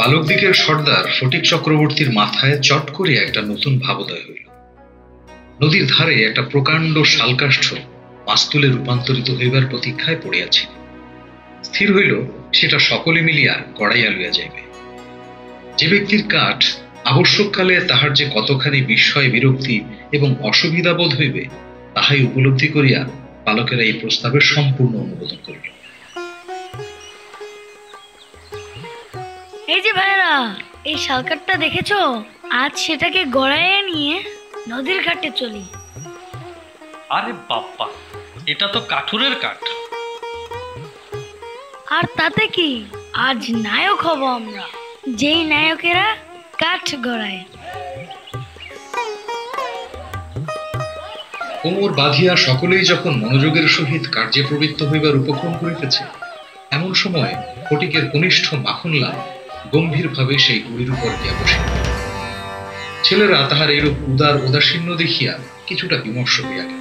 বালক দিকের সর্দার ফটিক চক্রবর্তীর মাথায় চট করে একটা নতুন ভাবোদয় হইল। নদীর ধারে একটা প্রকাণ্ড শালকাষ্ঠ মাস্তুলে রূপান্তরিত হইবার প্রতীক্ষায় পড়িয়াছিল। স্থির হইল সেটা সকলে মিলিয়া গড়াইয়া লইয়া যাইবে। যে ব্যক্তির কাঠ আবশ্যককালে তাহার যে কতখানি বিস্ময় বিরক্তি এবং অসুবিধা বোধ হইবে তাহাই উপলব্ধি করিয়া বালকেরা এই প্রস্তাবের সম্পূর্ণ অনুমোদন করিল। এই যে ভাইরা, এই শালকাঠটা দেখেছো? আজ সেটাকে গড়াইয়া নিয়ে নদীর ঘাটে চলি। আরে বাপ্পা, এটা তো কাঠুরের কাঠ। আর তাতে কি, আজ নায়ক হব আমরা, যেই নায়কেরা কাঠ গড়ায়। কোমর বাঁধিয়া সকলেই যখন মনোযোগের সহিত কার্যে প্রবৃত্ত হইবার উপক্রম করিতেছে, এমন সময় ফটিকের কনিষ্ঠ মাখনলাল গম্ভীরভাবে সেই গুড়ির উপর গিয়া বসিল। ছেলেরা তাহার এইরূপ উদাসীন্য দেখিয়া কিছুটা বিমর্ষ হইয়া গেল।